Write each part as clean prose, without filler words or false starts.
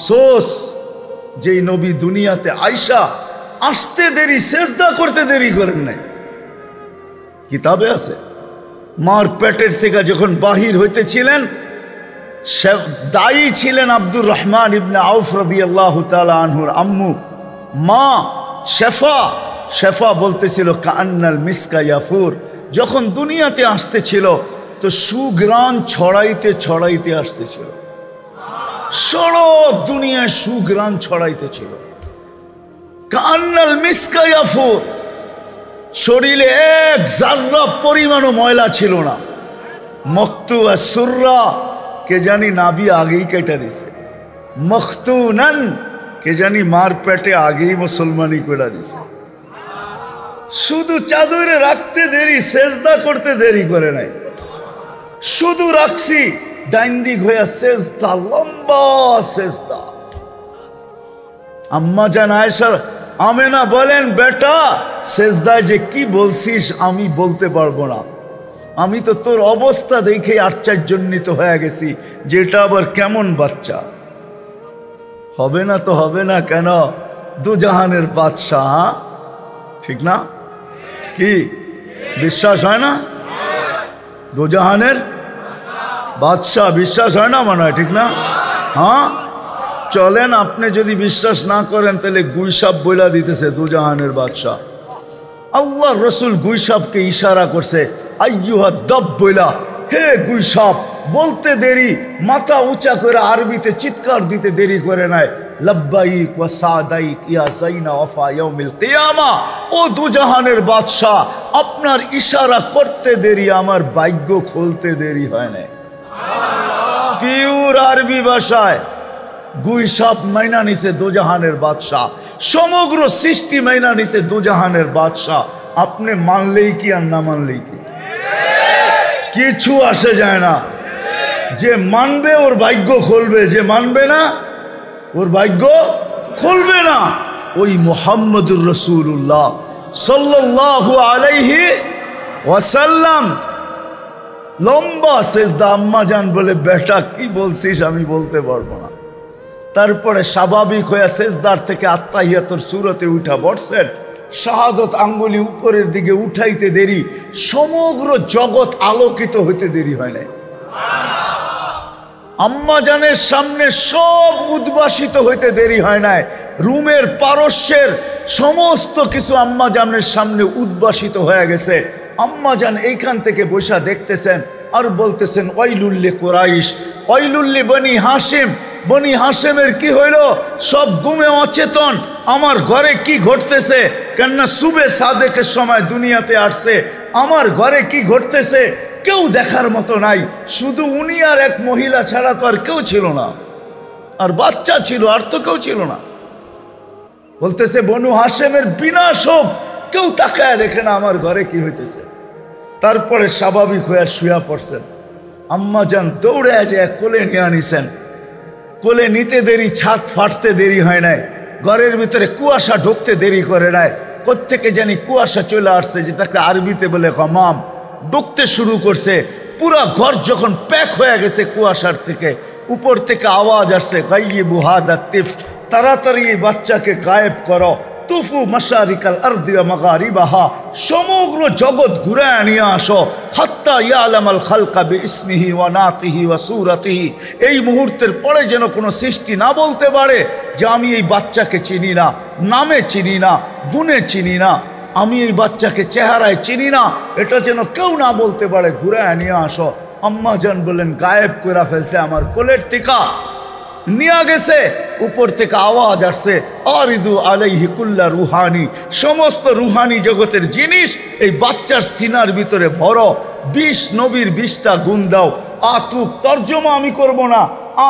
আফসোস যেই নবী দুনিয়াতে আইসা আসতে দেরি, সেজদা করতে দেরি করেন নাই। কিতাবে আছে মার পেটের থেকে যখন বাহির হইতেছিলেন, দায়ী ছিলেন আব্দুর রহমান ইবনে আউফ রাদিয়াল্লাহু তাআলা আনহুর আম্মু মা শেফা। শেফা বলতেছিল কান্নাল মিসকা ইয়াফুর, যখন দুনিয়াতে আসতেছিল তো সুগ্রাণ ছড়াইতে ছড়াইতে আসতেছিল, সারা দুনিয়ায় সুগ্রাণ ছড়াইতেছিল। কান্নাল মিসকা ইয়াফুর, শরীরে এক জাররা পরিমাণও ময়লা ছিল না। মখতু আর সুররা, কে জানি নাবি আগেই কেটে দিছে। মখতুনান, কে জানি মার পেটে আগেই মুসলমানি করে দিছে। শুধু চাদরে রাখতে দেরি, সেজদা করতে দেরি করে নাই। শুধু রাখছি, ডাইন দিক হইয়া সেজদা, লম্বা সেজদা। আম্মা জান আয়েশা আমেনা বলেন, বেটা সেজদায় যে কি বলছিস আমি বলতে পারবো না, আমি তো তোর অবস্থা দেখে আশ্চর্যান্বিত হয়ে গেছি, যেটা আবার কেমন বাচ্চা হবে না তো হবে না কেন? দুজাহানের বাদশাহ, ঠিক না? কি বিশ্বাস হয় না? দুজাহানের বাদশাহ, বিশ্বাস হয় না মনে হয়, ঠিক না? হ্যাঁ চলেন, আপনি যদি বিশ্বাস না করেন তাহলে গুইসাব বইলা দিতেছে দুজাহানের বাদশাহ। আল্লাহ রসুল গুইসাবকে ইশারা করছে, আইয়ুহা দাব বইলা, হে গুইসাব। বলতে দেরি, মাথা উঁচা করে আরবিতে চিৎকার দিতে দেরি করে নাই, লব্বাইক ওয়া সাদাইক ইয়া যাইনা ওয়াফা ইয়াউমিল কিয়ামা। ও দুজাহানের বাদশাহ, আপনার ইশারা করতে দেরি, আমার ভাগ্য খুলতে দেরি হয় না। পিওর আরবি ভাষায় গুইসাব মাইনা নিছে দুজাহানের বাদশাহ, সমগ্র সৃষ্টি মাইনা নিছে দুজাহানের বাদশাহ। আপনি মানলেই কি আর না মানলেই কি, কিছু আসে যায় না। যে মানবে ওর ভাগ্য খুলবে, যে মানবে না ওর ভাগ্য খুলবে না। ওই মুহাম্মদুর রাসূলুল্লাহ সাল্লাল্লাহু আলাইহি ওয়াসাল্লাম লম্বা সেজদা। আম্মা জান বলে, বেটা কি বলছিস আমি বলতে পারবো না। তারপরে স্বাভাবিক হয়ে সেজদার থেকে আত্তাহিয়াতুর সূরতে উঠা বসছেন। শাহাদত আঙ্গুলি উপরের দিকে উঠাইতে দেরি, সমগ্র জগৎ আলোকিত হইতে দেরি হয় না। আম্মা জানের সামনে সব উদ্ভাসিত হইতে দেরি হয় নাই। রুমের পারস্যের সমস্ত কিছু আম্মা জানের সামনে উদ্ভাসিত হয়ে গেছে। আম্মা জান এইখান থেকে বৈশা দেখতেছেন আর বলতেছেন, ওয়াইলুল্লি কুরাইশ, ওয়াইলুল্লি বনি হাশিম। বনি হাশেমের কি হইল? সব ঘুমে অচেতন। আমার ঘরে কি ঘটতেছে? কেননা সুবে সাদেকের সময় দুনিয়াতে আসছে। আমার ঘরে কি ঘটতেছে কেউ দেখার মতো নাই। শুধু উনি আর এক মহিলা ছাড়া তো আর কেউ ছিল না, আর বাচ্চা ছিল, আর তো কেউ ছিল না। বলতেছে বনু হাশেমের বিনাশ হোক, কেউ তাকায় দেখে না আমার ঘরে কি হইতেছে। তারপরে স্বাভাবিক হয়ে শুয়া পড়ছেন। আম্মা যান দৌড়ে যায় কোলে নিয়ে আনিছেন। কোলে নিতে দেরি, ছাদ ফাটতে দেরি হয় নাই, ঘরের ভিতরে কুয়াশা ঢুকতে দেরি করে নাই। কোত্থেকে জানি কুয়াশা চলে আসছে, যেটাকে আরবিতে বলে গমাম, ঢুকতে শুরু করছে। পুরা ঘর যখন প্যাক হয়ে গেছে কুয়াশার থেকে, উপর থেকে আওয়াজ আসছে, গাইয়িবু হাদা তিফ, তাড়াতাড়ি এই বাচ্চাকে গায়েব করো। তুফু মাশারিকাল আরদি ওয়া মাগারিবাহা, সমগ্র জগৎ ঘুরায় নিয়ে আসো। হাত্তা ইয়ালামাল খালকা বিইসমিহি ওয়া নাতিহি ওয়া সূরাতিহি, এই মুহূর্তের পরে যেন কোনো সৃষ্টি না বলতে পারে যে আমি এই বাচ্চাকে চিনি না, নামে চিনি না, গুণে চিনি না, আমি এই বাচ্চাকে চেহারায় চিনি না, এটা যেন কেউ না বলতে পারে। ঘুরায় নিয়ে আসো। আম্মা জান বলেন, গায়েব করে ফেলছে আমার কোলের টিকা, নিয়ে গেছে। উপর থেকে আওয়াজ আসছে, আরিদু আলাইহি কুল্লা রুহানি, সমস্ত রুহানি জগতের জিনিস এই বাচ্চার সিনার ভিতরে ভরো। 20 নবীর 20টা গুণ দাও। আতু, তর্জমা আমি করব না।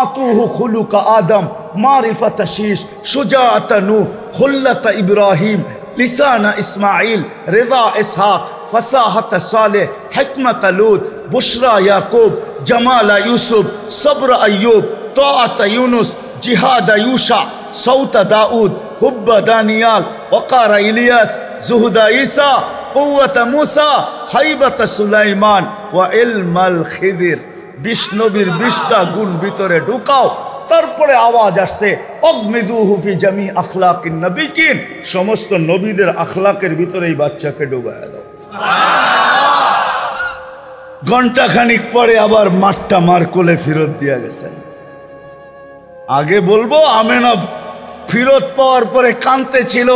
আতুহু খুলুকা আদম, মারিফাতা শীশ, সুজাআতা নূহ, খুল্লাতা ইব্রাহিম, লিসানা ইসমাইল, রিদা ইসহাক, ফসাহাতা সালেহ, হিকমাতা লূত, বুশরা ইয়াকুব, জামালা ইউসুফ, সবর আইয়ুব, طاعة يونس، جهاد يوشع، صوت داود، حب دانيال، وقار إلياس، زهد عيسى، قوة موسى، হাইবাতা সুলাইমান, ওয়া ইলমাল খিদির। 20 নবীর 20টা গুণ ভিতরে ঢুকাও। তারপরে আওয়াজ আসছে অগমিদুহু ফি জামি আখলাকিন নবিকিন, সমস্ত নবীদের আখলাকের ভিতরে এই বাচ্চাকে ডুবায়া দাও। ঘন্টা খানিক পরে আবার মাঠটা মার কোলে ফেরত দিয়া গেছেন। আগে বলবো আমেনা ফেরত পাওয়ার পরে কাঁদতে ছিল,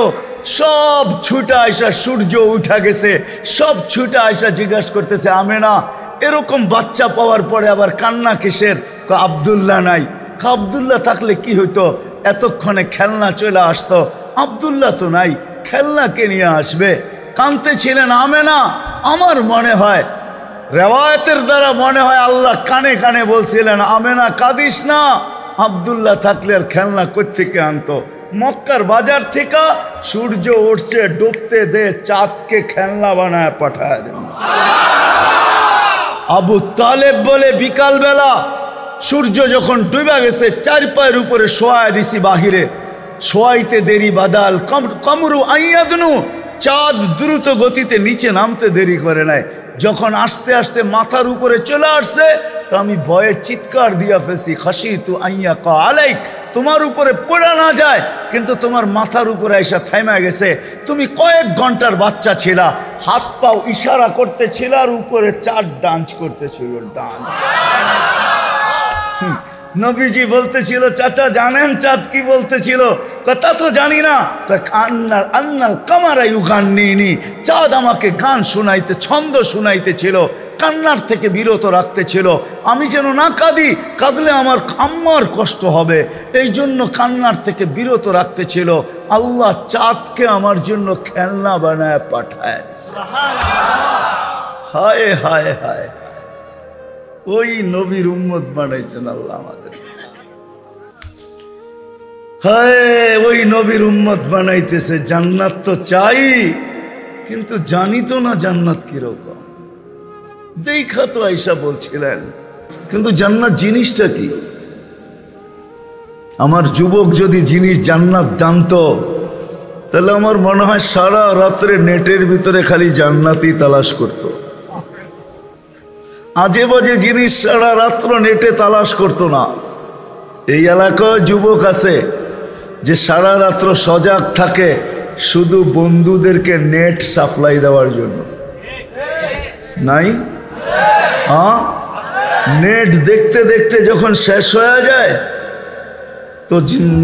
সব ছুটা আইসা, সূর্য উঠা গেছে, সব ছুটা আইসা জিজ্ঞাসা করতেছে আমেনা এরকম বাচ্চা পাওয়ার পরে আবার কান্না কিসের? আব্দুল্লাহ নাই। আব্দুল্লাহ থাকলে কি হইতো, এতক্ষণে খেলনা চলে আসতো। আব্দুল্লাহ তো নাই, খেলনা কে নিয়ে আসবে? কাঁদতে ছিলেন আমেনা। আমার মনে হয় রেওয়ায়তের দ্বারা মনে হয় আল্লাহ কানে কানে বলছিলেন আমেনা কাঁদিস না, আব্দুল্লাহ থাকলে আর খেলনা কোত্থেকে আনতো? মক্কার বাজার থেকে সূর্য উঠছে, ডুবতে দে, চাঁদকে খেলনা বানায় পাঠায় দেন। আবু তালেব বলে বিকালবেলা সূর্য যখন ডুবে গেছে, 4 পায়ের উপরে শোয়া দিছি বাহিরে, শোয়াইতে দেরি বাদাল কমরু আইয়াদনু, চাঁদ দ্রুত গতিতে নিচে নামতে দেরি করে নাই। যখন আস্তে আস্তে মাথার উপরে চলে আসছে তো আমি ভয়ে চিৎকার দিয়া ফেলছি, খাসিতু আইয়া কা আলাইক, তোমার উপরে পড়া না যায়, কিন্তু তোমার মাথার উপরে এসে থেমে গেছে। তুমি কয়েক ঘন্টার বাচ্চা ছিলা, হাত পাও ইশারা করতেছিল আর উপরে চাঁদ ডান্স করতেছিল, ডান্স। নবীজি বলতেছিল চাচা জানেন চাঁদ কি বলতেছিল? কথা তো জানি না। আন্নাল কামারা ইউগান্নিনি, চাঁদ আমাকে গান শোনাইতে, ছন্দ শোনাইতেছিল, কান্নার থেকে বিরত রাখতেছিল। আমি যেন না কাঁদি, কাঁদলে আমার আম্মার কষ্ট হবে, এই জন্য কান্নার থেকে বিরত রাখতেছিল। আল্লাহ চাঁদকে আমার জন্য খেলনা বানায় পাঠায় দিয়েছে। হায় হায় হায়, ওই নবীর উম্মত বানাইছেন আল্লাহ আমাদের। হায়, ওই নবীর উম্মত বানাইতেছে। জান্নাত তো চাই, কিন্তু জানি তো না জান্নাত কিরকম। দেখা তো আয়েশা বলছিলেন, কিন্তু জান্নাত জিনিসটা কি? আমার যুবক যদি জিনিস জান্নাত জানতো, তাহলে আমার মনে হয় সারা রাত্রে নেটের ভিতরে খালি জান্নাতই তালাশ করতো। আজে বাজে জিনিস সারা রাত্র নেটে তালাশ করতো না। এই এলাকায় যুবক আছে যে সারা রাত্র সজাগ থাকে শুধু বন্ধুদেরকে নেট সাপ্লাই দেওয়ার জন্য। নাই? হ্যাঁ, নেট দেখতে দেখতে যখন শেষ হয়ে যায় তো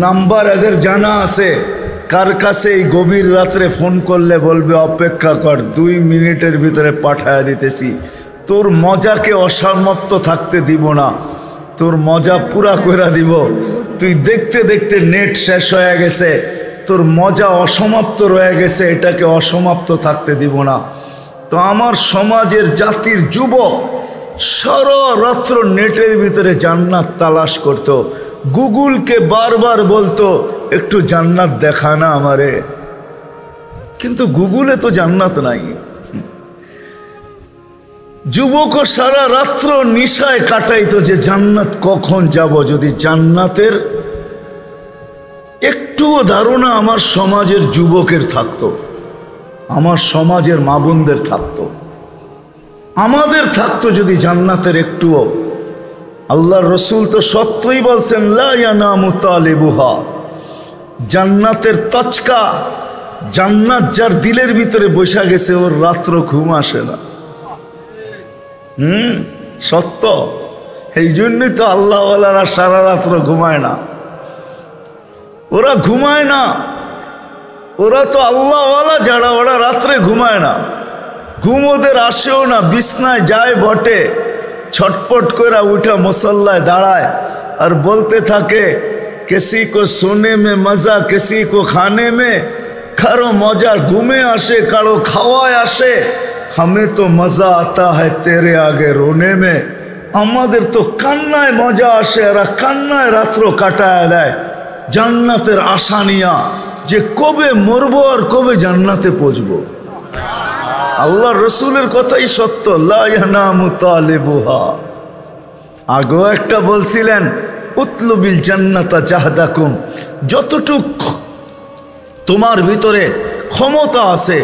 নাম্বার এদের জানা আছে, কার কাছে এই গভীর রাত্রে ফোন করলে বলবে অপেক্ষা কর, 2 মিনিটের ভিতরে পাঠায় দিতেছি। তোর মজাকে অসমাপ্ত থাকতে দিব না, তোর মজা পুরা করে দিব। তুই দেখতে দেখতে নেট শেষ হয়ে গেছে, তোর মজা অসমাপ্ত রয়ে গেছে, এটাকে অসমাপ্ত থাকতে দিব না। তো আমার সমাজের জাতির যুবক সারা রাত্র নেটের ভিতরে জান্নাত তালাশ করত। গুগলকে বারবার বলতো একটু জান্নাত দেখা না আমারে, কিন্তু গুগলে তো জান্নাত নাই। যুবকও সারা রাত্র নিশায় কাটাইতো যে জান্নাত কখন যাব। যদি জান্নাতের একটুও ধারণা আমার সমাজের যুবকের থাকতো, আমার সমাজের মা বোনদের থাকতো, আমাদের থাকতো যদি জান্নাতের একটুও। আল্লাহর রসুল তো সত্যই বলছেন লা ইয়ানামু তালিবুহা, জান্নাতের তচকা, জান্নাত যার দিলের ভিতরে বসে গেছে ওর রাত্র ঘুম আসে না। সত্য। এই জন্যই তো আল্লাহওয়ালারা সারা রাত্র ঘুমায় না, ওরা ঘুমায় না। ওরা তো আল্লাহওয়ালা যারা, ওরা রাত্রে ঘুমায় না, ঘুম ওদের আসেও না। বিছনায় যায় বটে, ছটপট করে উঠা মুসল্লায় দাঁড়ায় আর বলতে থাকে কিসি কো সোনে মে মজা কিসি কো খানে মে, কারো মজা ঘুমে আসে, কারো খাওয়ায় আসে। हमें तो मजा आता है तेरे आगे रोने में, আমাদের তো কান্নায় মজা আসে, আর কান্নায় রাত্র কাটায় দেয় জান্নাতের আশা নিয়া যে কবে মরবো আর কবে জান্নাতে পৌঁছবো। আল্লাহ রসুলের কথাই সত্য, লা ইয়ানামু তালিবুহা। আগেও একটা বলছিলেন উতলুবিল জান্নাতা জাহদাকুম, যতটুক তোমার ভিতরে ক্ষমতা আছে,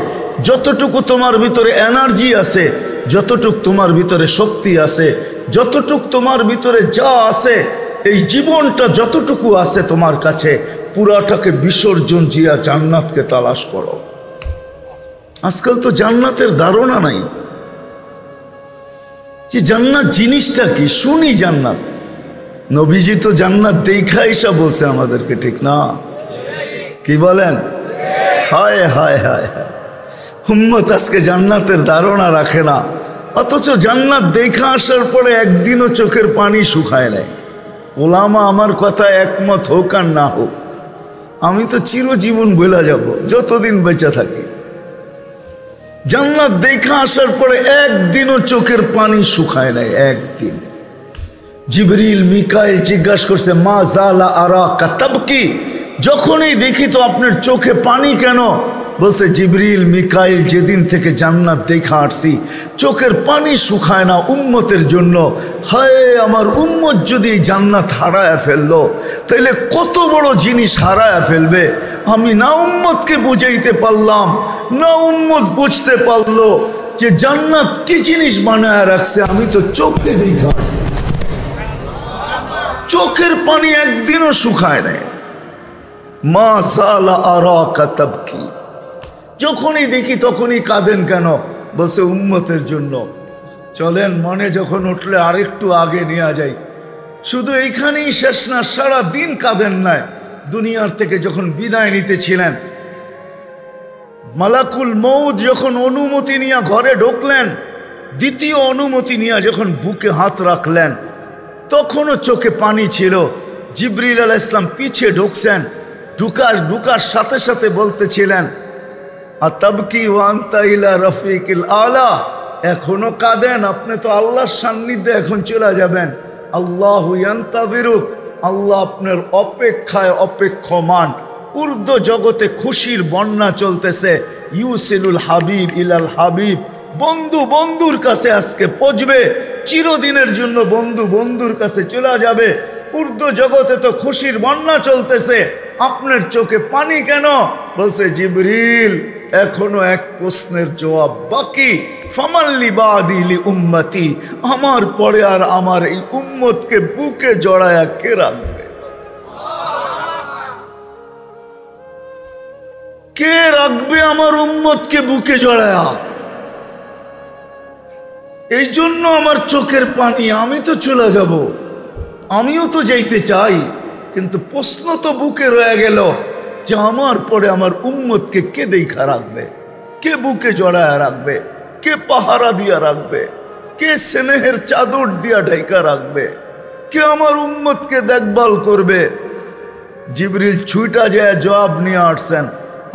যতটুকু তোমার ভিতরে এনার্জি আছে, যতটুক তোমার ভিতরে শক্তি আছে, যতটুক তোমার ভিতরে যা আছে এই জীবনটা যতটুকু আছে তোমার কাছে পুরাটাকে বিসর্জন দিয়া জান্নাতকে তালাশ করো। আজকাল তো জান্নাতের ধারণা নাই যে জান্নাত জিনিসটা কি। শুনি জান্নাত, নবীজি তো জান্নাত দেখা এসা বলছে আমাদেরকে, ঠিক না? কি বলেন? হায় হায় হায় হায়, উম্মত আজকে জান্নাতের ধারণা রাখে না, অথচ জান্নাত দেখা আসার পরে একদিনও চোখের পানি শুকায় নাই। ওলামা আমার কথা একমত হোক আর না হোক, আমি তো চিরজীবন বলে যাব যতদিন বেঁচে থাকি। জান্নাত দেখা আসার পরে একদিনও চোখের পানি শুকায় নাই, একদিন। জিবরিল মিকাইল জিজ্ঞাসা করছে, মা জালা আরাকা তাবকি, যখনই দেখি তো আপনার চোখে পানি কেন? বলছে, জিবরিল মিকাইল যেদিন থেকে জান্নাত দেখা আসছি চোখের পানি শুকায় না উম্মতের জন্য। হায়, আমার উম্মত যদি জান্নাত হারায় ফেললো তাইলে কত বড় জিনিস হারায় ফেলবে। আমি না উম্মতকে বুঝাইতে পারলাম, না উম্মত বুঝতে পারলো যে জান্নাত কি জিনিস বানায় রাখছে। আমি তো চোখে দেখা আসছি, চোখের পানি একদিনও শুকায় নাই। মা সালা আরাকা তাবকি, যখনই দেখি তখনই কাঁদেন কেন? বলছে, উম্মতের জন্য। চলেন, মনে যখন উঠলে আরেকটু আগে নিয়ে যাই। শুধু এইখানেই শেষ না, সারা দিন কাঁদেন নাই। দুনিয়ার থেকে যখন বিদায় নিতেছিলেন, মালাকুল মউত যখন অনুমতি নিয়ে ঘরে ঢুকলেন, দ্বিতীয় অনুমতি নিয়ে যখন বুকে হাত রাখলেন, তখনও চোখে পানি ছিল। জিবরিল আলাইহিস সালাম পিছে ঢুকছেন, ঢুকার সাথে সাথে বলতেছিলেন, আতাবকি ওয়া আনতা ইলা রফিকিল আলা, এখনো কাঁদেন? আপনি তো আল্লাহর সান্নিধ্যে এখন চলে যাবেন। আল্লাহু ইয়ান্তাযিরুক, আল্লাহ আপনার অপেক্ষায় অপেক্ষমান। উর্দু জগতে খুশির বন্যা চলতেছে। ইউসিলুল হাবিব ইলাল হাবিব, বন্ধু বন্ধুর কাছে আজকে পৌঁছবে, চিরদিনের জন্য বন্ধু বন্ধুর কাছে চলে যাবে। উর্দু জগতে তো খুশির বন্যা চলতেছে, আপনার চোখে পানি কেন? বলছে, জিবরিল এখনো এক প্রশ্নের জবাব বাকি। ফামাল্লি বাদি লি উম্মতি, আমার পরে আর আমার এই উম্মতকে বুকে জড়ায়া কে রাখবে? কে রাখবে আমার উম্মতকে বুকে জড়ায়া? এই জন্য আমার চোখের পানি। আমি তো চলে যাব, আমিও তো যাইতে চাই, কিন্তু প্রশ্ন তো বুকে রয়ে গেল যে আমার পরে আমার উম্মতকে কে দেখা রাখবে, কে বুকে জড়ায়া রাখবে, কে পাহারা দিয়া রাখবে, কে স্নেহের চাদর দিয়া ঢাকা রাখবে, কে আমার উম্মতকে দেখভাল করবে? জিবরিল ছুটা যায় জবাব নিয়ে আসছেন।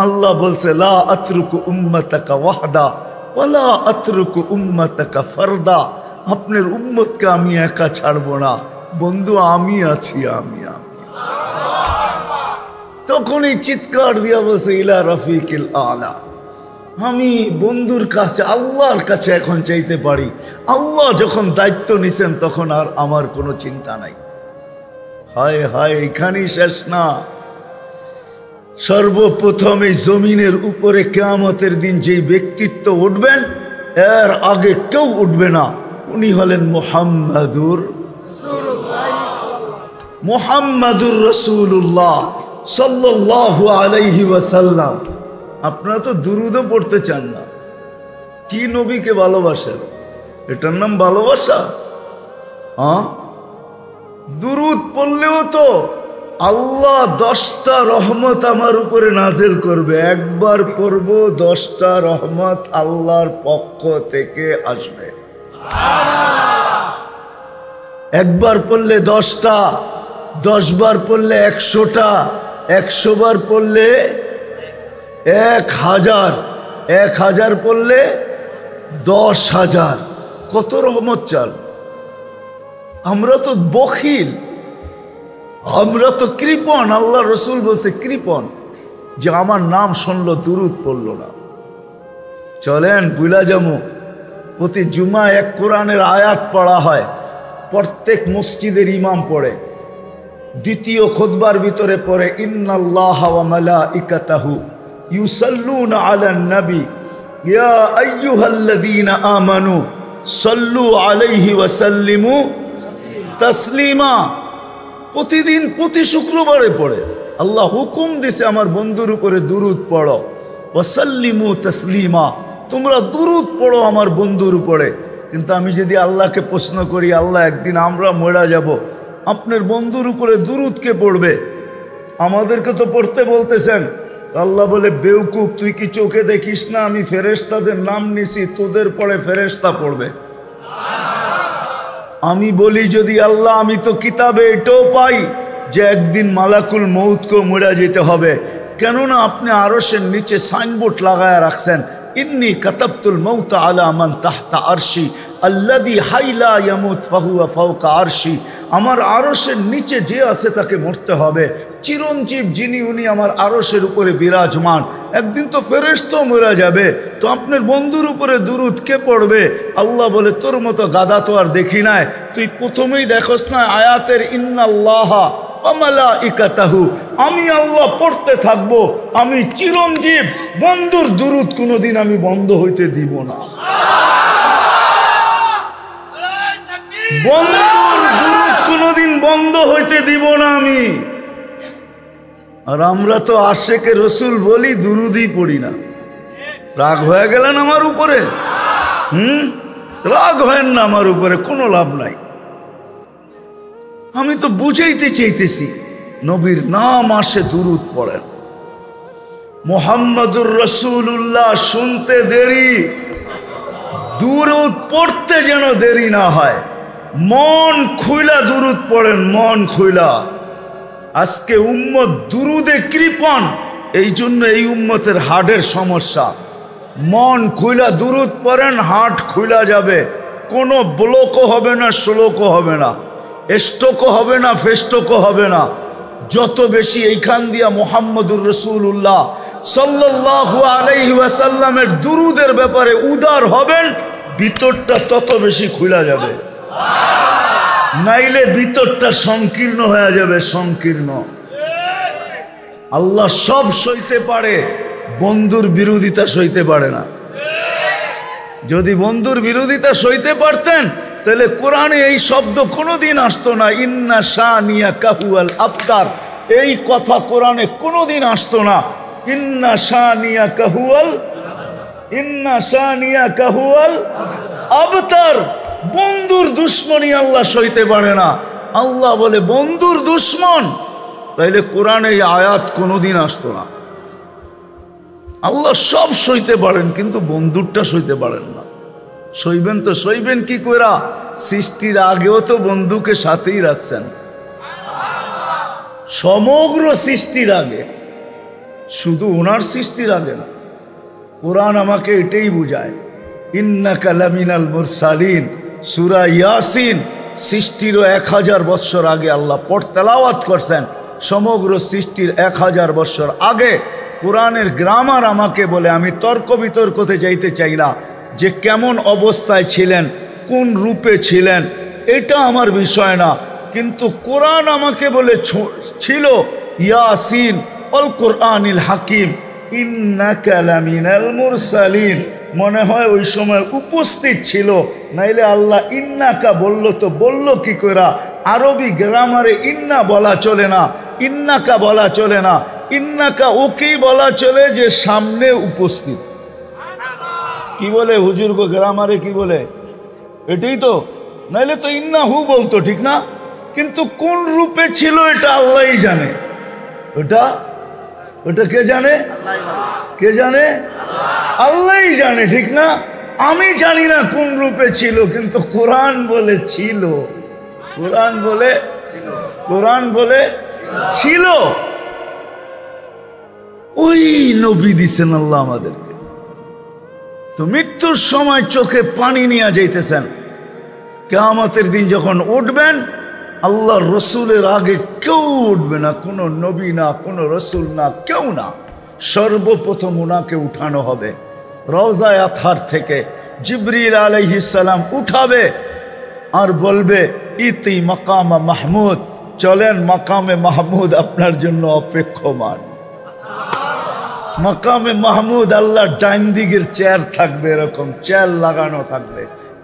আল্লাহ বলছে, লা আতরুকু উম্মতাকা ওয়াহদা ওয়ালা আতরুকু উম্মতাকা ফারদা, আপনার উম্মতকে আমি একা ছাড়বো না, বন্ধু আমি আছি, আমি। তখনই চিৎকার দিয়া বসে, ইলা রফিকিল আলা, আমি বন্ধুর কাছে আল্লাহর কাছে এখন চাইতে পারি। আল্লাহ যখন দায়িত্ব নিছেন তখন আর আমার কোনো চিন্তা নাই। হায় হায়, এখানেই শেষ না। সর্বপ্রথম এই জমিনের উপরে কিয়ামতের দিন যেই ব্যক্তিত্ব উঠবেন, এর আগে কেউ উঠবে না। উনি হলেন মুহাম্মাদুর রাসূলুল্লাহ সাল্লাল্লাহু আলাইহি ওয়াসাল্লাম। আপনারা তো দুরূদও পড়তে চান না। কি নবীকে ভালোবাসেন? এটার নাম ভালোবাসা? হ্যাঁ, দুরূদ পড়লেও তো আল্লাহ 10টা রহমত আমার উপরে নাজিল করবে। একবার পড়ব, 10টা রহমত আল্লাহর পক্ষ থেকে আসবে। একবার পড়লে 10টা, 10 বার পড়লে 100টা, 100 বার পড়লে 1000, 1000 পড়লে 10,000। কত রহমত চাল! আমরা তো বখিল, আমরা তো কৃপণ। আল্লাহ রসুল বলছে কৃপণ, যে আমার নাম শুনলো দুরূদ পড়লো না। চলেন বুলা যামু, প্রতি জুমা এক কোরআনের আয়াত পড়া হয়, প্রত্যেক মসজিদের ইমাম পড়ে। দ্বিতীয় খুতবার ভিতরে পড়ে, ইন্নাল্লাহা ওয়া মালাইকাতাহু ইউসাল্লুনা আলান নবী ইয়া আইয়ুহাল্লাযীনা আমানু সাল্লু আলাইহি ওয়া সাল্লিমু তাসলিমা। প্রতিদিন প্রতি শুক্রবারে পড়ে। আল্লাহ হুকুম দিছে আমার বন্ধুর উপরে দুরুদ পড়ো, ওয়াসাল্লিমু তাসলিমা, তোমরা দুরুদ পড়ো আমার বন্ধুর উপরে। কিন্তু আমি যদি আল্লাহকে প্রশ্ন করি, আল্লাহ একদিন আমরা মরে যাব, আপনার বন্ধুর উপরে দুরুদ কে পড়বে? আমাদেরকে তো পড়তে বলতেছেন। আল্লাহ বলে, বেউকুফ, তুই কি চোখে দেখিস না আমি ফেরেশতাদের নাম নিছি, তোদের পরে ফেরেশতা পড়বে। আমি বলি, যদি আল্লাহ, আমি তো কিতাবে এটাও পাই যে একদিন মালাকুল মউতকেও মরে যেতে হবে, কেননা আপনি আরশের নিচে সাইনবোর্ড লাগায়া রাখছেন, ইন্নী কাতাবতুল মউত আলা মান তাহতা আরশি আল্লাযী হাইলা ইয়ামুত ফাহুয়া ফাওকা আরশি। আমার আরশের নিচে যে আছে তাকে মরতে হবে। চিরঞ্জীব যিনি, উনি আমার আরশের উপরে বিরাজমান। একদিন তো ফেরেশতাও মরে যাবে, তো আপনার বন্ধুর উপরে দুরুদ কে পড়বে? আল্লাহ বলে, তোর মতো গাদা তো আর দেখি নাই, তুই প্রথমেই দেখোস না আয়াতের ইন্নাল্লাহা ওয়া মালাইকাতাহু, আমি আল্লাহ পড়তে থাকবো, আমি চিরঞ্জীব, বন্ধুর দুরুদ কোনোদিন আমি বন্ধ হইতে দিব না। বন্ধুর দুরুদ কোনোদিন বন্ধ হইতে দিব না আমি। আর আমরা তো আশেকে রসুল বলি, দুরুদই পড়ি না। রাগ হয়ে গেলেন আমার উপরে? রাগ হয় না আমার উপরে, কোনো লাভ নাই। আমি তো বুঝাইতে চাইতেছি, নবীর নাম আসে দুরুদ পড়েন। মুহাম্মাদুর রাসূলুল্লাহ শুনতে দেরি, দুরুদ পড়তে যেন দেরি না হয়। মন খুইলা দুরুদ পড়েন, মন খুইলা। আজকে উম্মত দুরুদে কৃপণ, এই জন্য এই উম্মতের হার্টের সমস্যা। মন খুইলা দুরুদ পড়েন, হার্ট খুইলা যাবে, কোনো ব্লকও হবে না, শ্লোকও হবে না, স্ট্রোকও হবে না, ফেস্ট্রোকও হবে না। যত বেশি এইখান দিয়া মুহাম্মদুর রাসূলুল্লাহ সাল্লাল্লাহু আলাইহি ওয়াসাল্লামের দুরুদের ব্যাপারে উদার হবেন, ভিতরটা তত বেশি খুইলা যাবে। নাইলে ভিতরটা সংকীর্ণ হয়ে যাবে, সংকীর্ণ। আল্লাহ সব সইতে পারে, বন্ধুর বিরোধিতা সইতে পারে না। যদি বন্ধুর বিরোধিতা সইতে পারতেন, তাহলে কোরআনে এই শব্দ কোনোদিন আসতো না, ইন্না শানিয়াকা হুয়াল আবতার। এই কথা কোরআনে কোনোদিন আসতো না, ইন্না শানিয়াকা হুয়াল আবতার। বন্ধুর দুশ্মনী আল্লাহ সইতে পারে না। আল্লাহ বলে বন্ধুর দুশ্মন, তাইলে কোরআনে এই আয়াত কোনোদিন আসতো না। আল্লাহ সব সইতে পারেন, কিন্তু বন্ধুরটা সইতে পারেন না। সইবেন তো সইবেন কি কইরা? সৃষ্টির আগেও তো বন্ধুকে সাথেই রাখছেন, সমগ্র সৃষ্টির আগে, শুধু ওনার সৃষ্টির আগে না। কোরআন আমাকে এটাই বুঝায়, ইন্নাকা লামিনাল মুরসালিন। সূরা ইয়াসিন সৃষ্টিরও 1000 বৎসর আগে আল্লাহ তেলাওয়াত করছেন, সমগ্র সৃষ্টির 1000 বৎসর আগে। কোরআনের গ্রামার আমাকে বলে, আমি তর্ক বিতর্কতে যাইতে চাই না যে কেমন অবস্থায় ছিলেন, কোন রূপে ছিলেন, এটা আমার বিষয় না। কিন্তু কোরআন আমাকে বলে ছিল, ইয়াসিন অল কোরআনিল হাকিম ইন্নাকা লামিনাল মুরসালিন। মনে হয় ওই সময় উপস্থিত ছিল, নাইলে আল্লাহ ইন্নাকা বলল তো বলল কি কইরা? আরবি গ্রামারে ইন্না বলা চলে না, ইন্নাকা বলা চলে না। ইন্নাকা ওকেই বলা চলে যে সামনে উপস্থিত। কি বলে হুজুর গো গ্রামারে, কি বলে? এটাই তো, নাইলে তো ইন্না হু বলতো, ঠিক না? কিন্তু কোন রূপে ছিল এটা আল্লাহই জানে। ওটা কে জানে? কে জানে? আল্লাহই জানে, ঠিক না? আমি জানি না কোন রূপে ছিল, কিন্তু কোরআন বলে ছিল। কোরআন বলে ছিল। ওই নবী দিছেন আল্লাহ আমাদেরকে। তো মৃত্যুর সময় চোখে পানি নিয়ে যাইতেছেন, কিয়ামতের দিন যখন উঠবেন, আল্লাহর রসুলের আগে কেউ উঠবে না, কোনো নবী না, কোনো রসুল না, কেউ না। সর্বপ্রথম ওনাকে উঠানো হবে রওজায়ে আতহার থেকে। জিবরিল আলাইহিস সালাম উঠাবে আর বলবে, ইতি মাকামা মাহমুদ, চলেন মাকামে মাহমুদ আপনার জন্য অপেক্ষমান। মাকামে মাহমুদ, আল্লাহর ডাইন দিকের চেয়ার থাকবে, এরকম চেয়ার লাগানো থাকবে।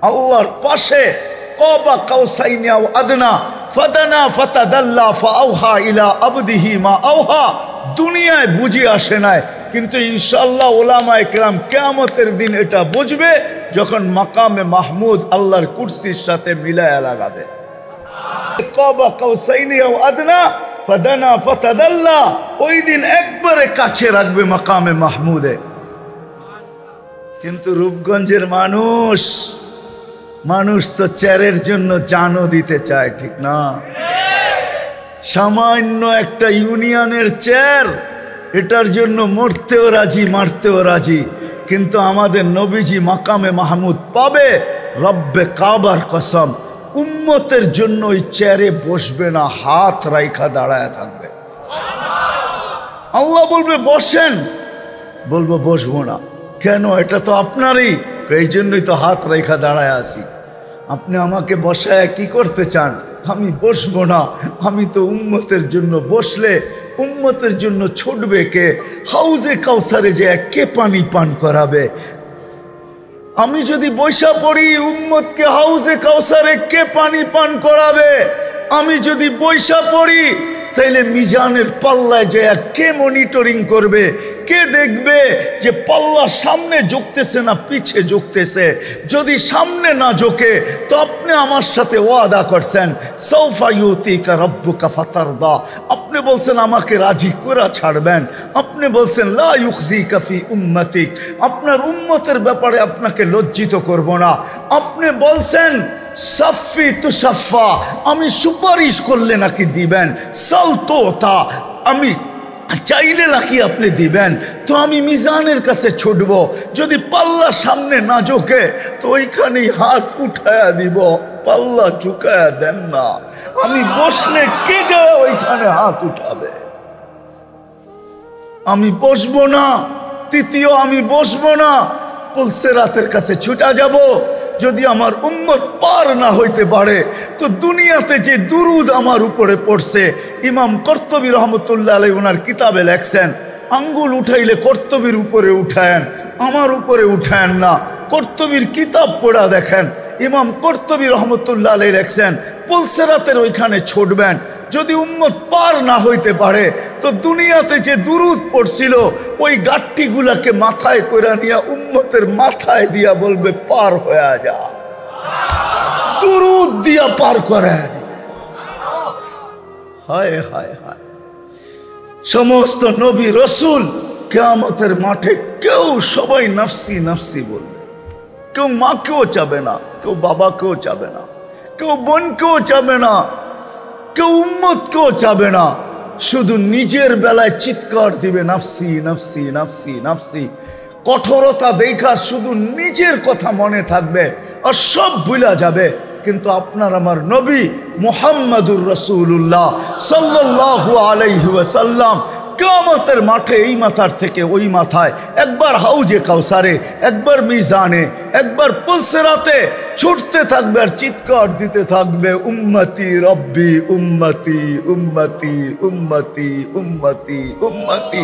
আল্লাহর পাশে কবা কাউসাইনি আও আদনা, ফাদানা ফাতাদাল্লা ফাআওহা ইলা আবদিহি মা আওহা। দুনিয়ায় বুঝে আসে নাই, কিন্তু ইনশাআল্লাহ উলামায়ে কেরাম কিয়ামতের দিন এটা বুঝবে যখন মাকামে মাহমুদ আল্লাহর কুরসির সাথে মিলায়া লাগাবে। কাবা কাউসাইনি আও আদনা ফাদানা ফাতাদাল্লা, ওই দিন একবারে কাছে রাখবে মাকামে মাহমুদে। কিন্তু রূপগঞ্জের মানুষ তো চেয়ারের জন্য জানও দিতে চায়, ঠিক না? সামান্য একটা ইউনিয়নের চেয়ার, এটার জন্য মরতেও রাজি, মারতেও রাজি। কিন্তু আমাদের নবীজি মাকামে মাহমুদ পাবে, রব্বে কাবার কসম, উম্মতের জন্য ওই চেয়ারে বসবে না, হাত রাইখা দাঁড়ায় থাকবে। আল্লাহ বলবে বসেন, বলবো বসবো না। কেন? এটা তো আপনারই, এই জন্যই তো হাত রাইখা দাঁড়ায় আছি। আপনি আমাকে বসায় কি করতে চান? আমি বসবো না। আমি তো উম্মতের জন্য বসলে উম্মতের জন্য ছুটবে কে? হাউজে কাউসারে যে কে পানি পান করাবে? আমি যদি বৈশা পড়ি, উম্মতকে হাউজে কাউসারে কে পানি পান করাবে? আমি যদি বৈশা পড়ি, তাইলে মিজানের পাল্লায় যে কে মনিটরিং করবে? কে দেখবে যে পাল্লা সামনে ঝুঁকতেছে না পিছে ঝুঁকতেছে? যদি সামনে না ঝুঁকে, তো আপনি আমার সাথে ওয়াদা করছেন সাউফা ইউতিকা রাব্বুকা ফাতারদা। আপনি বলছেন আমাকে রাজি করে ছাড়বেন। আপনি বলছেন লা ইউখজিকা ফি উম্মতিক, আপনার উম্মতের ব্যাপারে আপনাকে লজ্জিত করব না। আপনি বলছেন সাফি তুসাফা, আমি সুপারিশ করলে নাকি দিবেন। সালতোতা, আমি চাইলে নাকি আপনি দিবেন। তো আমি মিজানের কাছে ছুটব, যদি পাল্লা সামনে না ঝোঁকে তো ওইখানেই হাত উঠায়া দিব। পাল্লা ঝুঁকায়া দেন না, আমি বসলে কে যায় ওইখানে হাত উঠাবে? আমি বসবো না। তৃতীয়, আমি বসবো না, পুলসেরাতের কাছে ছুটা যাব। যদি আমার উম্মত পার না হইতে পারে, তো দুনিয়াতে যে দুরুদ আমার উপরে পড়ছে, ইমাম কর্তুবী রহমতুল্লাহ আলাইহি ওনার কিতাবে লেখছেন, আঙ্গুল উঠাইলে কর্তুবীর উপরে উঠায়েন, আমার উপরে উঠায়েন না। কর্তুবীর কিতাব পড়া দেখেন, ইমাম কর্তুবী রহমতুল্লাহ আলাইহি লেখছেন পুলসেরাতের ওইখানে ছুটবেন। যদি উম্মত পার না হইতে পারে, তো দুনিয়াতে যে দুরুদ পড়ছিল ওই গাঠটিগুলাকে মাথায় করে নিয়ে উম্মতের মাথায় দিয়া বলবে পার হয়ে যা, দুরুদ দিয়া পার করে। হায় হায় হায়, সমস্ত নবী রসুল কিয়ামতের মাঠে কেউ, সবাই নফসি নফসি বলবে। কেউ মাকেও চাবে না, কেউ বাবাকেও চাবে না, কেউ বোনকেও চাবে না, কেউ উম্মতকেও চাবে না। শুধু নিজের বেলায় চিৎকার দিবে নফসি নফসি নফসি নফসি। কঠোরতা দেখা শুধু নিজের কথা মনে থাকবে আর সব ভুলা যাবে। কিন্তু আপনার আমার নবী মুহাম্মাদুর রাসূলুল্লাহ সাল্লাল্লাহু আলাইহি ওয়াসাল্লাম কিয়ামতের মাঠে এই মাথার থেকে ওই মাথায়, একবার হাউজে কাউসারে, একবার মিজানে, একবার পুলসেরাতে ছুটতে থাকবে আর চিৎকার দিতে থাকবে উম্মতি রব্বি উম্মতি উম্মতি উম্মতি উম্মতি উম্মতি।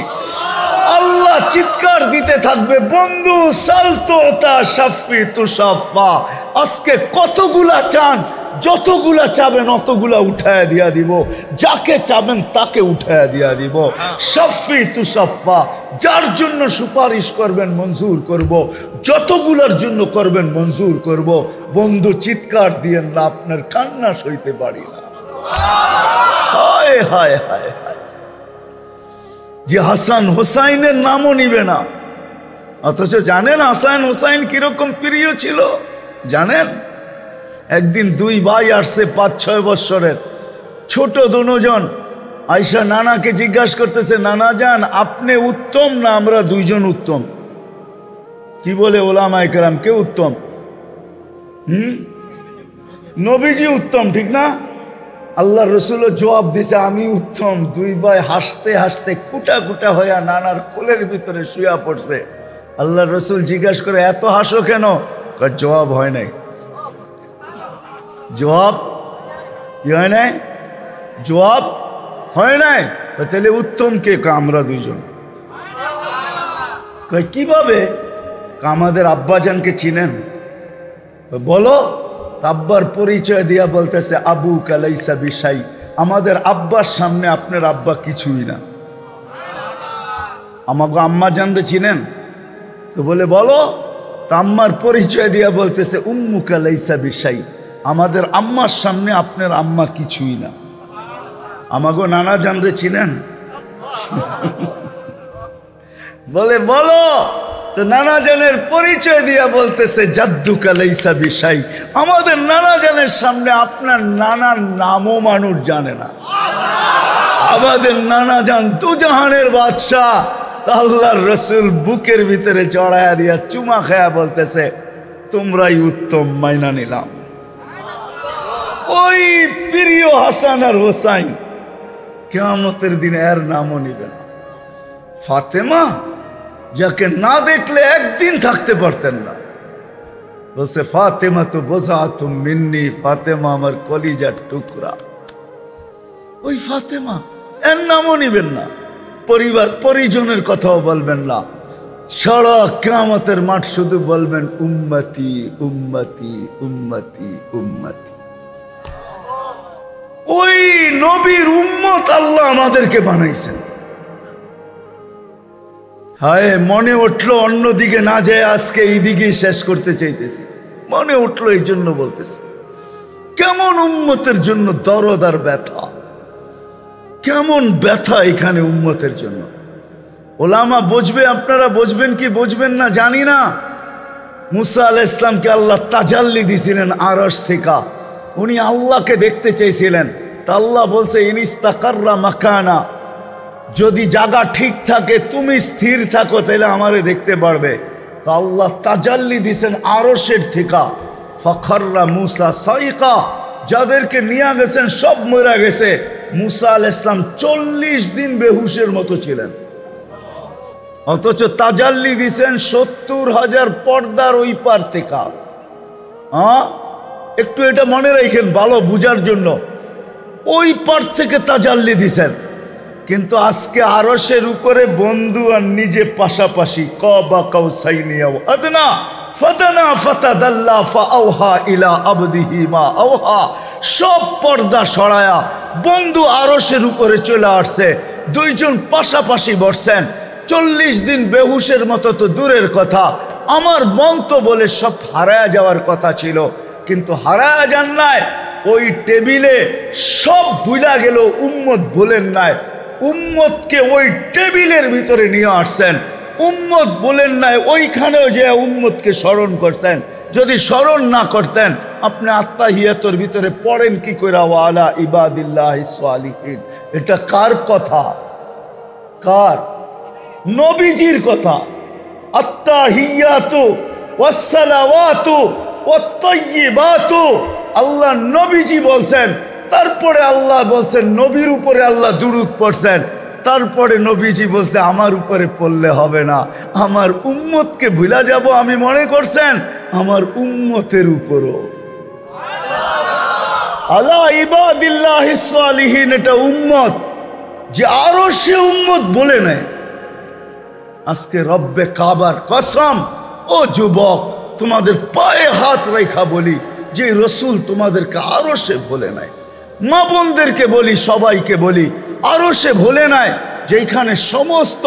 আল্লাহ চিৎকার দিতে থাকবে বন্ধু সালতোতা শাফি তুসাফা। আজকে কতগুলা চান, যতগুলা চাবেন অতগুলা উঠায়া দিয়া দিব, যাকে চাবেন তাকে উঠায়া দিয়া দিব। শাফি তুসাফা, যার জন্য সুপারিশ করবেন মঞ্জুর করব, যতগুলার জন্য করবেন মঞ্জুর করব। বন্ধু চিৎকার দিয়েন না, আপনার কান্না সইতে পারি না। হায় হায় হায় হায়, যে হাসান হোসাইনের নামও নিবে না, অথচ জানেন হাসান হোসাইন কিরকম প্রিয় ছিল জানেন? একদিন দুই ভাই আসছে 5-6 বৎসরের ছোট দুজন, আয়সা নানাকে জিজ্ঞাসা করতেছে, নানা যান আপনি উত্তম না আমরা দুইজন উত্তম? কি বলে ওলামায়ে কেরাম, কে উত্তম? নবীজি উত্তম, ঠিক না? আল্লাহ রসুলও জবাব দিছে আমি উত্তম। দুই ভাই হাসতে হাসতে কুটা কুটা হইয়া নানার কোলের ভিতরে শুয়া পড়ছে। আল্লাহ রসুল জিজ্ঞাসা করে এত হাসো কেন? জবাব হয় নাই। জবাব কি হয় নাই? জবাব হয় নাই। তাহলে উত্তম কে? আমরা দুইজন। কিভাবে? আমাদের আব্বাজানকে চিনেন? বলো। আব্বার পরিচয় দিয়া বলতেছে আবু কালাইসা বিশাই, আমাদের আব্বার সামনে আপনার আব্বা কিছুই না। আমাকে আম্মা জানবে চিনেন তো বলে বলো, তা আম্মার পরিচয় দিয়া বলতেছে উম্মু কালাইসা বিশাই, আমাদের আম্মার সামনে আপনার আম্মা কিছুই না। আমাকে নানা জানবে চিনেন বলে বলো, তো নানা জানের পরিচয় দিয়া বলতেছে জাদ্দু কালাইসা বিশাই, আমাদের নানা জানের সামনে আপনার নানার নামও মানুষ জানে না। আমাদের নানা জান দুজাহানের বাদশাহ। আল্লাহর রসুল বুকের ভিতরে চড়াইয়া দিয়া চুমা খায়া বলতেছে তোমরাই উত্তম, মাইনা নিলাম। ওই প্রিয় হাসান আর হোসাইন কিয়ামতের দিনে এর নামও নিবে না। ফাতেমা যাকে না দেখলে একদিন থাকতে পারতেন না, বলছে ফাতেমা তো বোঝা তুমি মিন্নি, ফাতেমা আমার কলিজার টুকরা। ওই ফাতেমা এর নামও নিবেন না, পরিবার পরিজনের কথাও বলবেন না। সারা কিয়ামতের মাঠ শুধু বলবেন উম্মতি উম্মতি উম্মতি উম্মতি। ওই নবীর উম্মত আল্লাহ আমাদেরকে বানাইছেন। হায়, মনে উঠলো অন্যদিকে না যায় আজকে এইদিকে শেষ করতে চাইতেছি, মনে উঠলো এই জন্য বলতেছি। কেমন উম্মতের জন্য দরদ আর ব্যথা, কেমন ব্যথা এখানে উম্মতের জন্য। ওলামা বুঝবে, আপনারা বুঝবেন কি বুঝবেন না জানি না। মুসা আলাইহিস সালামকে আল্লাহ তাজাল্লি দিয়েছিলেন আরশ থেকে, উনি আল্লাহকে দেখতে চাইছিলেন। তা আল্লাহ বলছে ইনিস্তাকাররা মাকানা, যদি জায়গা ঠিক থাকে, তুমি স্থির থাকো, তাহলে আমারে দেখতে পারবে। তো আল্লাহ তাজাল্লি দিয়েছেন আরশের থেকে। ফাখাররা মুসা সাইকা, যাদেরকে নিয়ে গেছেন সব মরে গেছে। মুসা আলাইহিস সালাম 40 দিন বেহুশের মতো ছিলেন, অথচ তাজাল্লি দিয়েছেন 70,000 পর্দার ওই পার থেকে। একটু এটা মনে রাখেন ভালো বুঝার জন্য, ওই পার থেকে তাজাল্লি দিয়েছেন। কিন্তু আজকে আরশের উপরে বন্ধু আর নিজে পাশাপাশি। কাবা কাউসাইনি আও আদনা ফাদানা ফাতাদাল্লা ফাআওহা ইলা আবদিহি মা আওহা, সব পর্দা সরায়া বন্ধু আরশের উপরে চলে আসছে। দুইজন পাশাপাশি বসছেন। 40 দিন বেহুশের মতো তো দূরের কথা, আমার মন তো বলে সব হারায়া যাওয়ার কথা ছিল, কিন্তু হারায়া যান নাই। ওই টেবিলে সব ভুলা গেল, উম্মত বলেন নাই। উম্মতকে ওই টেবিলের ভিতরে নিয়ে আসছেন, উম্মত বলেন নাই। ওইখানেও যে উম্মতকে স্মরণ করছেন। যদি স্মরণ না করতেন, আপনি আত্তাহিয়াতুর ভিতরে পড়েন কি করে ওয়ালা ইবাদিল্লাহিস সালিহিন? এটা কার কথা? কার? নবীজির কথা। আত্তাহিয়াতু ওয়াসসালাওয়াতু ওয়াত-তাইয়্যিবাতু, আল্লাহ নবীজি বলছেন। তারপরে আল্লাহ বলছেন, নবীর উপরে আল্লাহ দুরূদ পড়ছেন। তারপরে নবীজি বলছে আমার উপরে পড়লে হবে না, আমার উম্মতকে ভুলা যাব আমি মনে করছেন, আমার উম্মতের উপরও। আলা ইবাদিল্লাহিস সালিহিন, এটা উম্মত যে আরো সে উম্মত বলে নেয়। আজকে রব্বে কাবার কসম, ও যুবক, তোমাদের পায়ে হাত রেখা বলি, যে রসুল তোমাদেরকে আরো সে বলে নেয়। মা বোনদেরকে বলি, সবাইকে বলি, আরো সে ভোলে নাই, যেখানে সমস্ত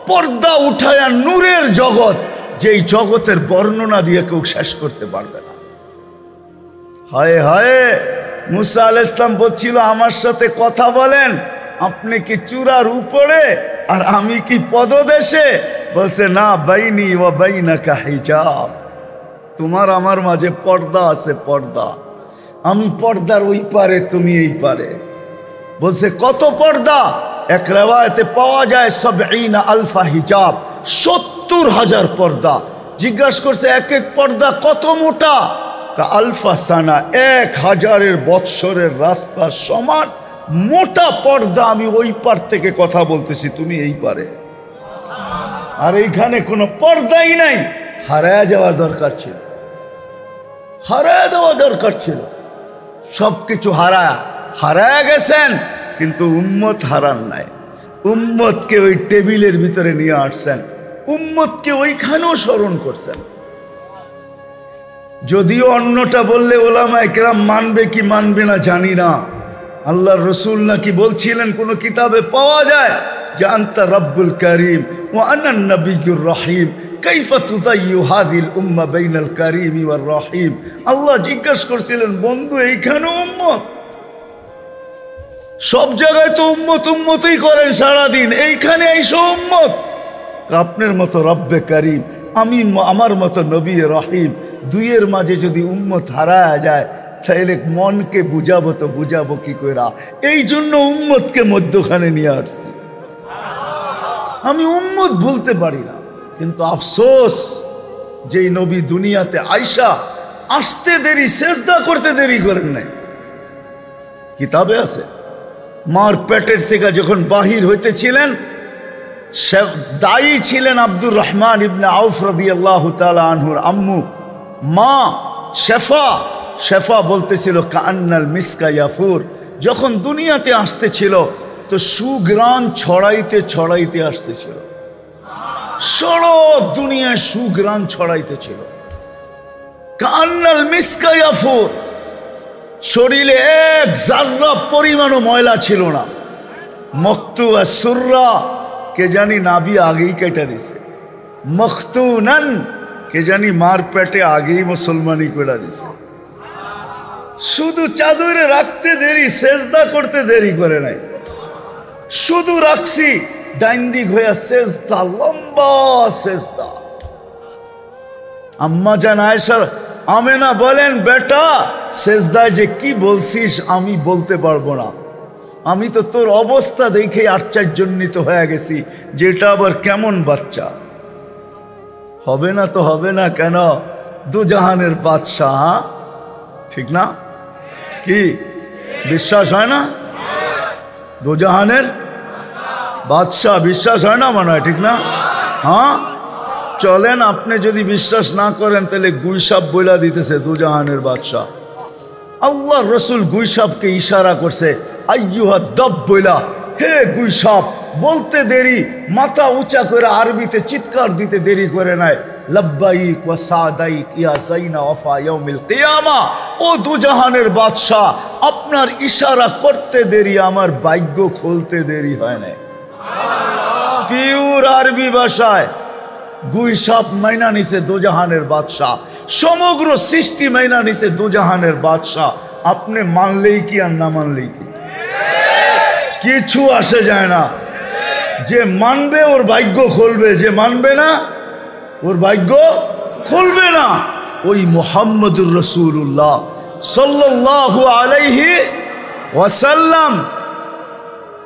পর্দা উঠায়া নূরের জগৎ, যেই জগতের বর্ণনা দিয়ে কেউ শেষ করতে পারবে না। হায় হায়, মুসা আলাইহিস সালাম বলছিল আমার সাথে কথা বলেন, আপনি কি চূড়ার উপরে আর আমি কি পদদেশে? বলছে না, বাইনি ওয়া বাইনাকা হিজাব, তোমার আমার মাঝে পর্দা আছে, পর্দা। আমি পর্দার ওই পারে, তুমি এই পারে। বলছে কত পর্দা? এক রিওয়ায়াতে পাওয়া যায় ৭০ আলফা হিজাব, ৭০,০০০ পর্দা। জিজ্ঞাসা করছে এক এক পর্দা কত মোটা? আলফা সানা, ১,০০০ বৎসরের রাস্তা সমান মোটা পর্দা। আমি ওই পার থেকে কথা বলতেছি, তুমি এই পারে। আর এইখানে কোনো পর্দাই নাই। হারায়া যাওয়া দরকার ছিল, হারায়া দেওয়া দরকার ছিল। সবকিছু হারায়া গেছেন, কিন্তু উম্মত হারান নাই। উম্মতকে ওই টেবিলের ভিতরে নিয়ে আসছেন, উম্মতকে ওইখানেও স্মরণ করছেন। যদিও অন্যটা বললে ওলামায়ে কেরাম মানবে কি মানবে না জানি না। আল্লাহর রসুল নাকি বলছিলেন কোন কিতাবে পাওয়া যায় যে আনতা রব্বুল করিম ওয়া আনা নবিয়্যুর রহিম কাইফা তুদাইয়ু হাযিল উম্মাহ বাইনাল করিম ওয়ার রহিম। আল্লাহ জিজ্ঞাসা করছিলেন, বন্ধু এইখানে উম্মত, সব জায়গায় তো উম্মত উম্মতই করেন সারাদিন, এইখানে এইসব উম্মত। আপনার মতো রব্বে করিম, আমি আমার মতো নবী রহিম, দুইয়ের মাঝে যদি উম্মত হারায় যায় তাহলে মনকে বুঝাবো তো বুঝাবো কি কইরা? এই জন্য উম্মতকে মধ্যখানে নিয়ে আসছি। আমি উম্মত ভুলতে পারি না, কিন্তু আফসোস যেই নবী দুনিয়াতে আইসা আসতে দেরি, সেজদা করতে দেরি করেন নাই। কিতাবে আছে মার পেটের থেকে যখন বাহির হইতেছিলেন, দায়ী ছিলেন আব্দুর রহমান ইবনে আউফ রাদিয়াল্লাহু তাআলা আনহুর আম্মু মা শেফা। শেফা বলতেছিল কান্নাল মিসকা ইয়াফুর, যখন দুনিয়াতে আসতেছিল তো সুগ্রাণ ছড়াইতে ছড়াইতে আসতেছিল, সারা দুনিয়ায় সুগ্রাণ ছড়াইতেছিল। কান্নাল মিসকা ইয়াফুর, শরীরে এক জাররা পরিমাণও ময়লা ছিল না। মক্তু সুররা, কে জানি নাভি আগেই কেটে দিছে। মখতুনান, কে জানি মার পেটে আগেই মুসলমানি করে দিছে। শুধু চাদরে রাখতে দেরি, সেজদা করতে দেরি করে নাই, শুধু রাখছি ডাইন দিক হইয়া সেজদা, লম্বা সেজদা। আম্মা জান আয়েশা আমেনা বলেন, বেটা সেজদায় যে কি বলছিস আমি বলতে পারবো না, আমি তো তোর অবস্থা দেখে আশ্চর্যান্বিত হয়ে গেছি যে এটা আবার কেমন বাচ্চা। হবে না তো হবে না কেন? দুজাহানের বাদশাহ, ঠিক না? কি বিশ্বাস হয় না? দুজাহানের বাদশাহ, বিশ্বাস হয় না মনে হয়, ঠিক না? হ্যাঁ চলেন, আপনি যদি বিশ্বাস না করেন তাহলে গুইসাব বইলা দিতেছে দুজাহানের বাদশাহ। আল্লাহ রসুল গুইসাবকে ইশারা করছে আইয়ুহা দব বইলা, হে গুইসাব। বলতে দেরি, মাথা উঁচা করে আরবিতে চিৎকার দিতে দেরি করে নাই, লব্বাইক ওয়া সাদাইক ইয়া যাইনা ওয়াফা ইয়াউমিল কিয়ামা। ও দুজাহানের বাদশাহ, আপনার ইশারা করতে দেরি, আমার ভাগ্য খুলতে দেরি হয় না। পিওর আরবি ভাষায় গুইসাব মাইনা নিছে দুজাহানের বাদশাহ, সমগ্র সৃষ্টি মাইনা নিছে দুজাহানের বাদশাহ। আপনি মানলেই কি আর না মানলেই কি, কিছু আসে যায় না। যে মানবে ওর ভাগ্য খুলবে, যে মানবে না ওর ভাগ্য খুলবে না। ওই মুহাম্মদুর রাসূলুল্লাহ সাল্লাল্লাহু আলাইহি ওয়াসাল্লাম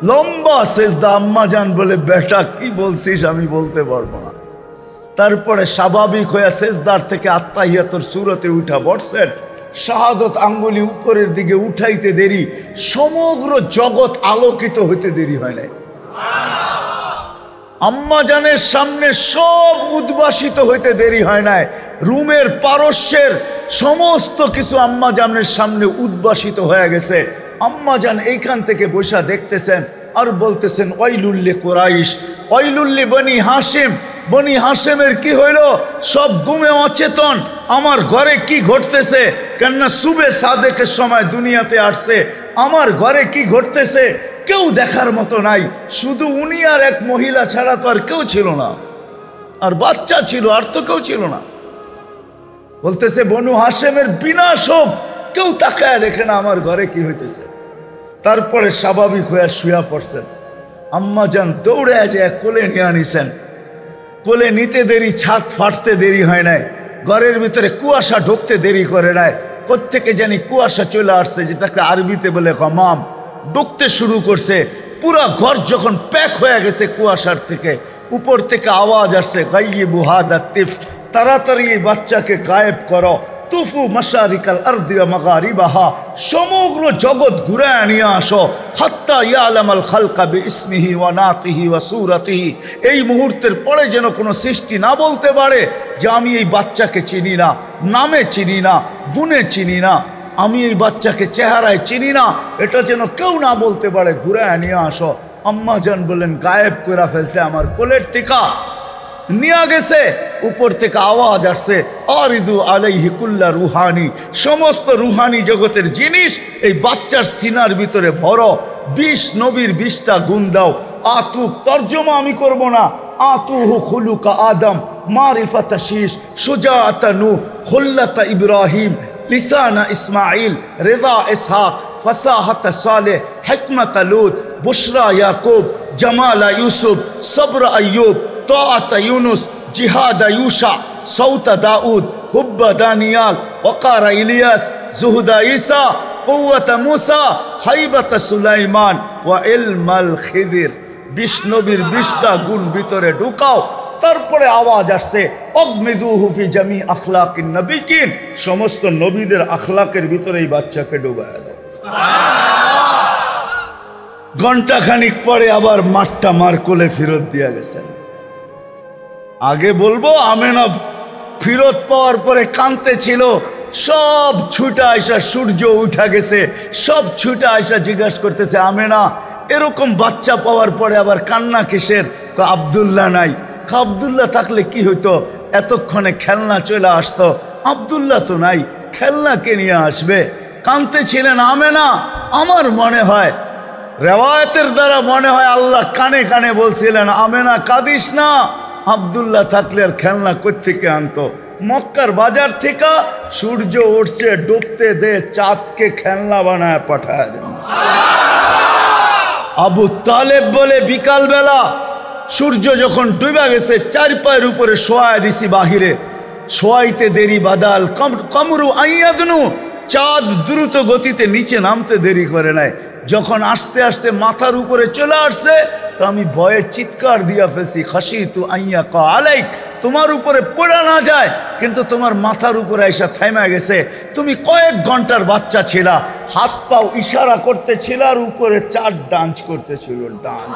লম্বা সেজদা। আম্মা জান বলে, বেটা কি বলছিস আমি বলতে পারবো না। তারপরে স্বাভাবিক হয়ে সেজদার থেকে আত্তাহিয়াতুর সূরতে উঠা বসছেন, শাহাদত আঙ্গুলি উপরের দিকে উঠাইতে দেরি, সমগ্র জগৎ আলোকিত হইতে দেরি হয় নাই। আম্মা জানের সামনে সব উদ্ভাসিত হইতে দেরি হয় নাই। রুমের পারস্যের সমস্ত কিছু আম্মা জানের সামনে উদ্ভাসিত হয়ে গেছে। আম্মা জান এইখান থেকে বৈশা দেখতেছেন আর বলতেছেন, ওয়াইলুল্লি কুরাইশ, ওয়াইলুল্লি বনি হাশিম। বনি হাশেমের কি হইল? সব ঘুমে অচেতন। আমার ঘরে কি ঘটতেছে? কেননা সুবে সাদেকের সময় দুনিয়াতে আসছে। আমার ঘরে কি ঘটতেছে কেউ দেখার মতো নাই, শুধু উনি আর এক মহিলা ছাড়া তো আর কেউ ছিল না, আর বাচ্চা ছিল, আর তো কেউ ছিল না। বলতেছে বনু হাশেমের বিনাশ হোক, কেউ তাকায় দেখে না আমার ঘরে কি হইতেছে। তারপরে স্বাভাবিক হয়ে শুয়া পড়ছেন। আম্মা জান দৌড়ে যায় কোলে নিয়ে আনিছেন। কোলে নিতে দেরি, ছাদ ফাটতে দেরি হয় নাই, ঘরের ভিতরে কুয়াশা ঢুকতে দেরি করে নাই। কোত্থেকে জানি কুয়াশা চলে আসছে, যেটাকে আরবিতে বলে গমাম, ঢুকতে শুরু করছে। পুরা ঘর যখন প্যাক হয়ে গেছে কুয়াশার থেকে, উপর থেকে আওয়াজ আসছে, গাইয়িবু হাদা তিফল, তাড়াতাড়ি এই বাচ্চাকে গায়েব করো। তুফু মাশারিকাল আরদি ওয়া মাগারিবাহা, সমগ্র জগৎ ঘুরে নিয়ে আসো। হাত্তা ইয়ালামাল খালকা বিইসমিহি ওয়া নাতিহি ওয়া সূরাতিহি, এই মুহূর্তের পরে যেন কোনো সৃষ্টি না বলতে পারে যে আমি এই বাচ্চাকে চিনি না, নামে চিনি না, গুণে চিনি না, আমি এই বাচ্চাকে চেহারায় চিনি না, এটা যেন কেউ না বলতে পারে। ঘুরে নিয়ে আসো। আম্মা জান বলেন গায়েব করে ফেলছে, আমার কোলের টিকা নিয়ে গেছে। উপর থেকে আওয়াজ আসছে, আরিদু আলাইহি কুল্লা রুহানি, সমস্ত রুহানি জগতের জিনিস এই বাচ্চার সিনার ভিতরে ভরো, 20 নবীর 20টা গুণ দাও। আতু, তর্জমা আমি করব না, আতুহু খুলুকা আদম, মারিফাতা শীষ, সুজাআতা নূহ, খুল্লাতা ইব্রাহিম, লিসানা ইসমাইল, রেদা ইসহাক, ফসাহাতা সালেহ, হিকমাতা লূত, বুশরা ইয়াকুব, জামালা ইউসুফ, সবর আইয়ুব, তাআতা ইউনুস, জিহাদা ইউশা, সৌতা দাউদ, হুব্বা দানিয়াল, ওয়াকারা ইলিয়াস, জুহুদা ঈসা, কুওয়াতা মুসা, হাইবাতা সুলাইমান, ওয়া ইলমাল খিদির। 20 নবীর 20টা গুণ ভিতরে ঢুকাও। তারপরে আওয়াজ আসছে, অগমিদুহু ফি জামি আখলাকিন নবিয়িন, সমস্ত নবীদের আখলাকের ভিতরে এই বাচ্চাকে ডুবায়া দাও। ঘন্টা খানিক পরে আবার মাঠটা মার কোলে ফেরত দিয়া গেছেন। আগে বলবো আমেনা ফিরত পাওয়ার পরে কাঁদতে ছিল, সব ছুটা আয়সা, সূর্য উঠা গেছে, সব ছুটা আয়সা জিজ্ঞাসা করতেছে, আমেনা এরকম বাচ্চা পাওয়ার পরে আবার কান্না কিসের? আব্দুল্লাহ নাই। আব্দুল্লাহ থাকলে কি হইতো? এতক্ষণে খেলনা চলে আসতো। আব্দুল্লাহ তো নাই, খেলনা কে নিয়ে আসবে? কাঁদতে ছিলেন আমেনা। আমার মনে হয়, রেওয়ায়তের দ্বারা মনে হয় আল্লাহ কানে কানে বলছিলেন, আমেনা কাঁদিস না, আব্দুল্লাহ থাকলে আর খেলনা কোত্থেকে আনতো? মক্কার বাজার থেকে সূর্য উঠছে, ডুবতে দে, চাঁদকে খেলনা বানায় পাঠায় দেন। আবু তালেব বলে বিকালবেলা সূর্য যখন ডুবে গেছে, 4 পায়ের উপরে শোয়ায় দিছি বাহিরে, শোয়াইতে দেরি বাদাল কমরু আইয়াদনু, চাঁদ দ্রুত গতিতে নিচে নামতে দেরি করে নাই। যখন আস্তে আস্তে মাথার উপরে চলে আসছে, তো আমি ভয়ে চিৎকার দিয়া ফেলছি, খাশিতু আইয়াকা আলাইক, তোমার উপরে পড়া না যায়, কিন্তু তোমার মাথার উপরে এসে থেমে গেছে। তুমি কয়েক ঘন্টার বাচ্চা ছিলা, হাত পাও ইশারা করতেছিল আর উপরে 4 ডান্স করতেছিল, ডান্স।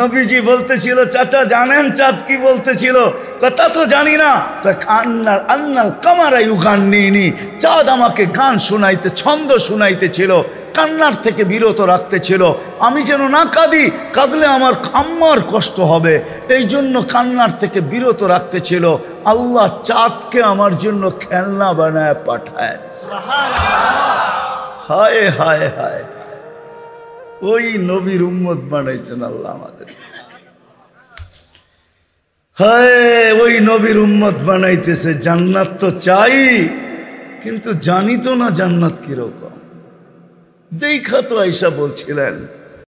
নবীজি বলতেছিল, চাচা জানেন চাঁদ কি বলতেছিল? কথা তো জানি না। আন্নাল কামারা ইউগান্নিনি, চাঁদ আমাকে গান শোনাইতে, ছন্দ শোনাইতেছিল, কান্নার থেকে বিরত রাখতেছিল। আমি যেন না কাঁদি, কাঁদলে আমার আম্মার কষ্ট হবে, এই জন্য কান্নার থেকে বিরত রাখতেছিল। আল্লাহ চাঁদকে আমার জন্য খেলনা বানায় পাঠায়। হায় হায় হায়, ওই নবীর উম্মত বানাইছেন আল্লাহ আমাদের। হায়, ওই নবীর উম্মত বানাইতেছে। জান্নাত তো চাই, কিন্তু জানি তো না জান্নাত কিরকম। দেখা তো আয়েশা বলছিলেন,